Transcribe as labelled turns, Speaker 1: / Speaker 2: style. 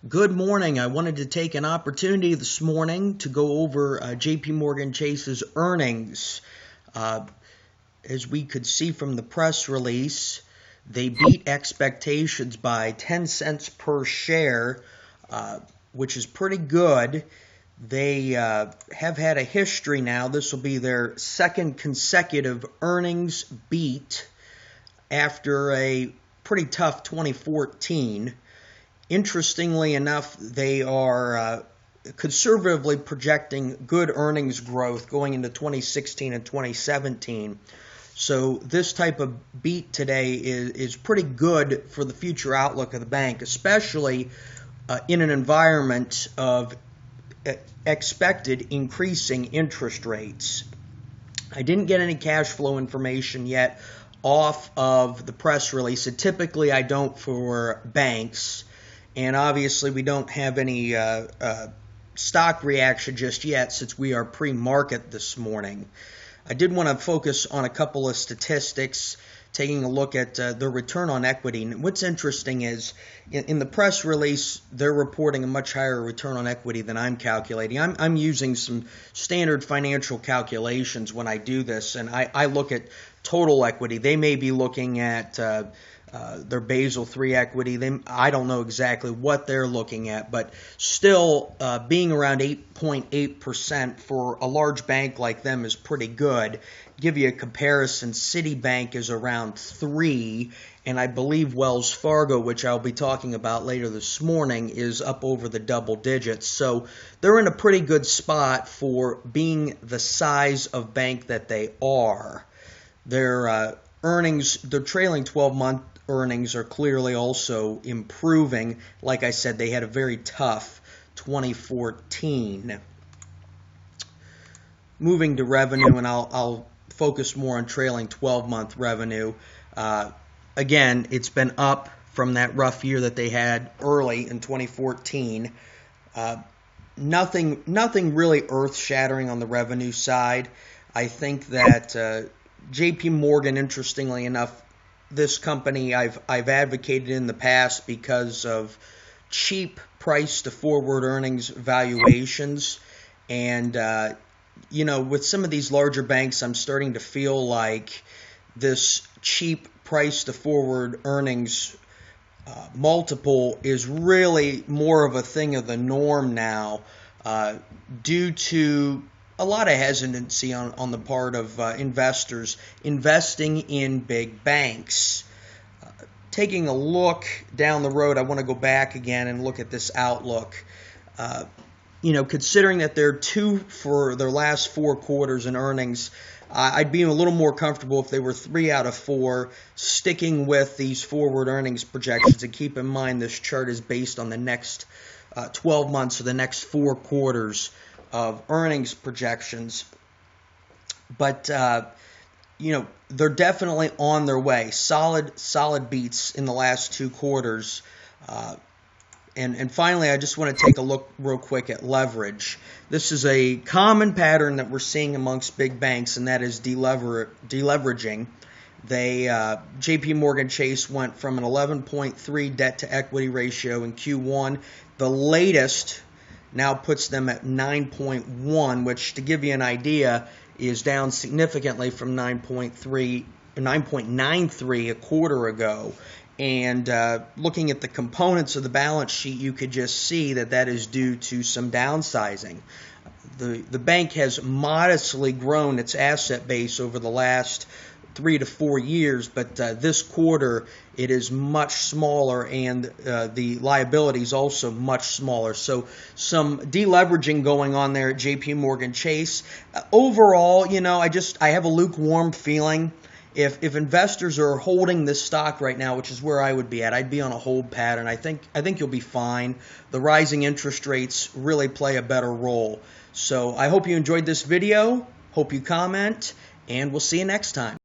Speaker 1: Good morning. I wanted to take an opportunity this morning to go over JPMorgan Chase's earnings. As we could see from the press release, they beat expectations by 10 cents per share, which is pretty good. They have had a history now. This will be their second consecutive earnings beat after a pretty tough 2014. Interestingly enough, they are conservatively projecting good earnings growth going into 2016 and 2017. So this type of beat today is pretty good for the future outlook of the bank, especially in an environment of expected increasing interest rates. I didn't get any cash flow information yet off of the press release. And typically I don't for banks. And obviously we don't have any stock reaction just yet since we are pre-market this morning. I did want to focus on a couple of statistics, taking a look at the return on equity. And what's interesting is in the press release, they're reporting a much higher return on equity than I'm calculating. I'm using some standard financial calculations when I do this, and I look at total equity. They may be looking at their Basel III equity. I don't know exactly what they're looking at, but still being around 8.8% for a large bank like them is pretty good. Give you a comparison, Citibank is around 3%, and I believe Wells Fargo, which I'll be talking about later this morning, is up over the double digits. So they're in a pretty good spot for being the size of bank that they are. Their earnings, the trailing 12-month earnings are clearly also improving. Like I said, they had a very tough 2014. Moving to revenue, and I'll focus more on trailing 12-month revenue. Again, it's been up from that rough year that they had early in 2014. Nothing really earth-shattering on the revenue side. I think that JPMorgan, interestingly enough, this company I've advocated in the past because of cheap price to forward earnings valuations. And, with some of these larger banks, I'm starting to feel like this cheap price to forward earnings multiple is really more of a thing of the norm now due to a lot of hesitancy on the part of investors investing in big banks. Taking a look down the road, I want to go back again and look at this outlook. Considering that they're 2 for their last 4 quarters in earnings, I'd be a little more comfortable if they were 3 out of 4, sticking with these forward earnings projections. And keep in mind, this chart is based on the next 12 months or the next 4 quarters of earnings projections. But they're definitely on their way. Solid beats in the last 2 quarters. And finally, I just want to take a look real quick at leverage. This is a common pattern that we're seeing amongst big banks, and that is deleveraging. JPMorgan Chase went from an 11.3 debt to equity ratio in Q1. The latest now puts them at 9.1, which, to give you an idea, is down significantly from 9.93 a quarter ago. And looking at the components of the balance sheet, you could just see that is due to some downsizing. The bank has modestly grown its asset base over the last 3 to 4 years, but this quarter it is much smaller, and the liabilities also much smaller. So some deleveraging going on there at JPMorgan Chase. Overall, I have a lukewarm feeling. If investors are holding this stock right now, which is where I would be at, I'd be on a hold pattern. I think you'll be fine. The rising interest rates really play a better role. So I hope you enjoyed this video. Hope you comment, and we'll see you next time.